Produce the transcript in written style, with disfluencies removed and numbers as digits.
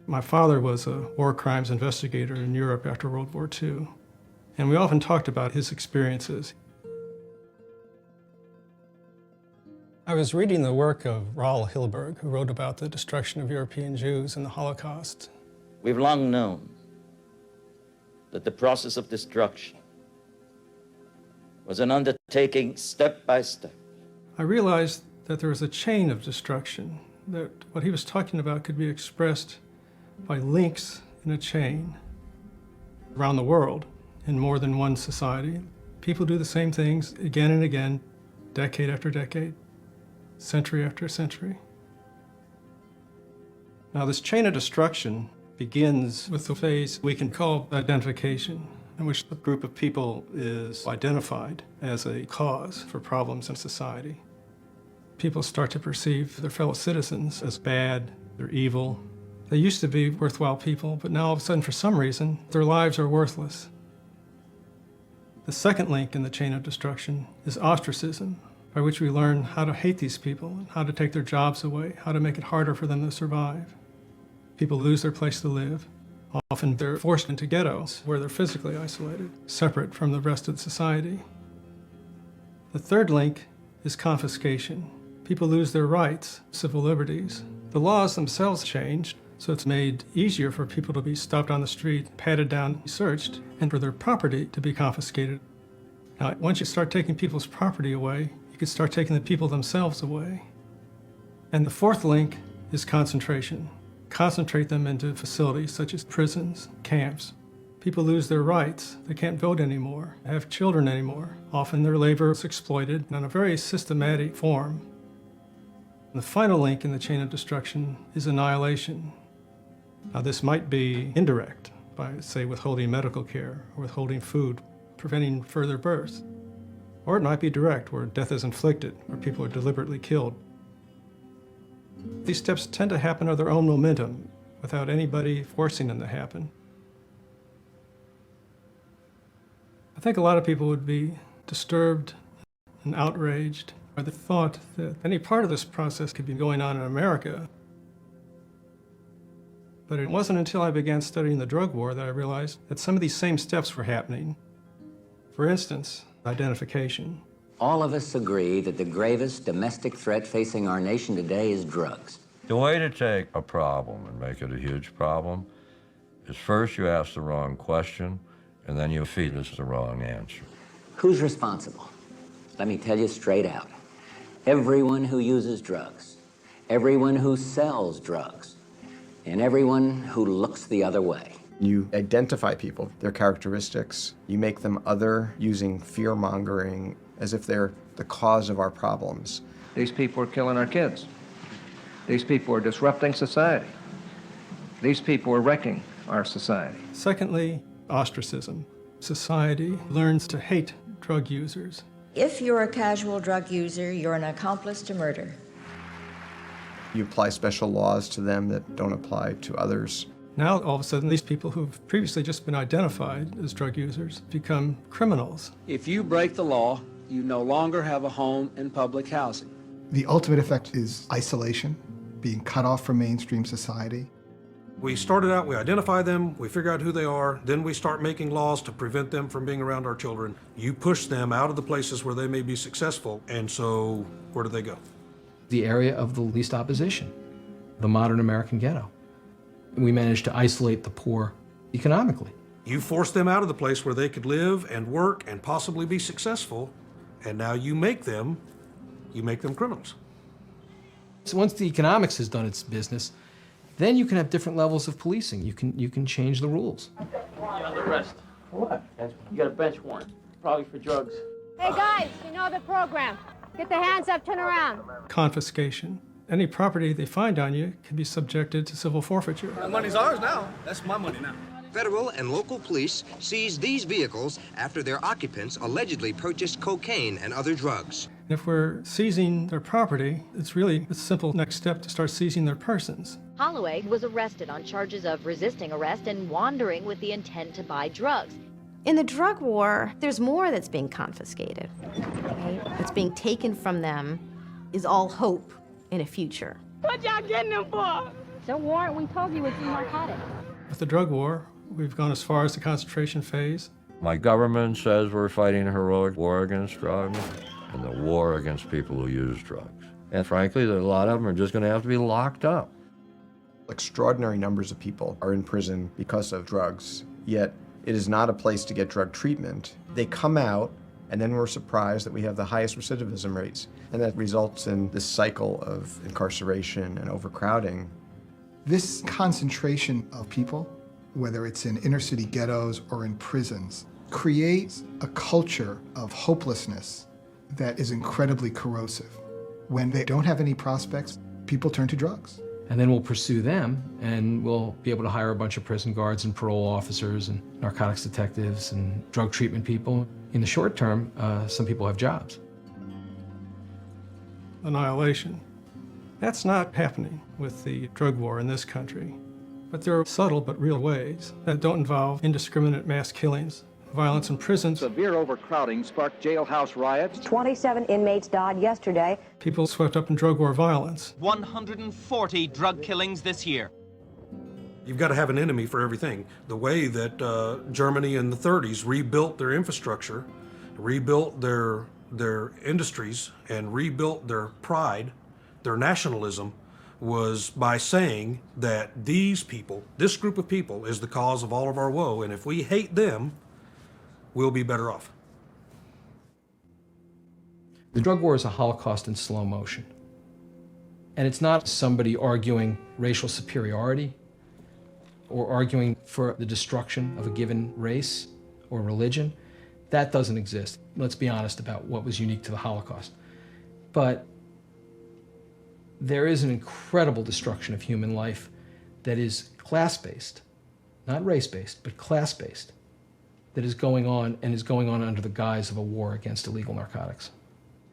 My father was a war crimes investigator in Europe after World War II, and we often talked about his experiences. I was reading the work of Raoul Hilberg, who wrote about the destruction of European Jews in the Holocaust. We've long known that the process of destruction was an undertaking step by step. I realized that there was a chain of destruction, that what he was talking about could be expressed by links in a chain around the world in more than one society. People do the same things again and again, decade after decade, century after century. Now, this chain of destruction begins with the phase we can call identification, in which the group of people is identified as a cause for problems in society. People start to perceive their fellow citizens as bad, they're evil. They used to be worthwhile people, but now all of a sudden, for some reason, their lives are worthless. The second link in the chain of destruction is ostracism, by which we learn how to hate these people, and how to take their jobs away, how to make it harder for them to survive. People lose their place to live. Often they're forced into ghettos, where they're physically isolated, separate from the rest of society. The third link is confiscation. People lose their rights, civil liberties. The laws themselves changed, so it's made easier for people to be stopped on the street, patted down, searched, and for their property to be confiscated. Now, once you start taking people's property away, you can start taking the people themselves away. And the fourth link is concentration. Concentrate them into facilities such as prisons, camps. People lose their rights. They can't vote anymore, have children anymore. Often their labor is exploited in a very systematic form. And the final link in the chain of destruction is annihilation. Now, this might be indirect by, say, withholding medical care or withholding food, preventing further birth. Or it might be direct, where death is inflicted, where people are deliberately killed. These steps tend to happen of their own momentum, without anybody forcing them to happen. I think a lot of people would be disturbed and outraged by the thought that any part of this process could be going on in America. But it wasn't until I began studying the drug war that I realized that some of these same steps were happening. For instance, identification. All of us agree that the gravest domestic threat facing our nation today is drugs. The way to take a problem and make it a huge problem is first you ask the wrong question, and then you feed us the wrong answer. Who's responsible? Let me tell you straight out. Everyone who uses drugs, everyone who sells drugs, and everyone who looks the other way. You identify people, their characteristics. You make them other using fear-mongering as if they're the cause of our problems. These people are killing our kids. These people are disrupting society. These people are wrecking our society. Secondly, ostracism. Society learns to hate drug users. If you're a casual drug user, you're an accomplice to murder. You apply special laws to them that don't apply to others. Now, all of a sudden, these people who've previously just been identified as drug users become criminals. If you break the law, you no longer have a home in public housing. The ultimate effect is isolation, being cut off from mainstream society. We started out, we identify them, we figure out who they are, then we start making laws to prevent them from being around our children. You push them out of the places where they may be successful, and so where do they go? The area of the least opposition, the modern American ghetto. We managed to isolate the poor economically. You force them out of the place where they could live and work and possibly be successful, and now you make them criminals. So once the economics has done its business, then you can have different levels of policing. You can change the rules. You're under arrest. For what? You got a bench warrant, probably for drugs. Hey guys, you know the program. Get the hands up, turn around. Confiscation. Any property they find on you can be subjected to civil forfeiture. The money's ours now. That's my money now. Federal and local police seized these vehicles after their occupants allegedly purchased cocaine and other drugs. If we're seizing their property, it's really a simple next step to start seizing their persons. Holloway was arrested on charges of resisting arrest and wandering with the intent to buy drugs. In the drug war, there's more that's being confiscated. Right? What's being taken from them is all hope in a future. What y'all getting them for? So, Warren, we told you it's a narcotic. With the drug war, we've gone as far as the concentration phase. My government says we're fighting a heroic war against drugs and the war against people who use drugs. And frankly, a lot of them are just going to have to be locked up. Extraordinary numbers of people are in prison because of drugs, yet it is not a place to get drug treatment. They come out, and then we're surprised that we have the highest recidivism rates, and that results in this cycle of incarceration and overcrowding. This concentration of people, whether it's in inner city ghettos or in prisons, creates a culture of hopelessness that is incredibly corrosive. When they don't have any prospects, people turn to drugs. And then we'll pursue them, and we'll be able to hire a bunch of prison guards and parole officers and narcotics detectives and drug treatment people. In the short term, some people have jobs. Annihilation. That's not happening with the drug war in this country. But there are subtle but real ways that don't involve indiscriminate mass killings, violence in prisons. Severe overcrowding sparked jailhouse riots. 27 inmates died yesterday. People swept up in drug war violence. 140 drug killings this year. You've got to have an enemy for everything. The way that Germany in the 30s rebuilt their infrastructure, rebuilt their industries, and rebuilt their pride, their nationalism, was by saying that these people, this group of people, is the cause of all of our woe, and if we hate them, we'll be better off. The drug war is a Holocaust in slow motion. And it's not somebody arguing racial superiority or arguing for the destruction of a given race or religion. That doesn't exist. Let's be honest about what was unique to the Holocaust. But there is an incredible destruction of human life that is class-based, not race-based, but class-based, that is going on and is going on under the guise of a war against illegal narcotics.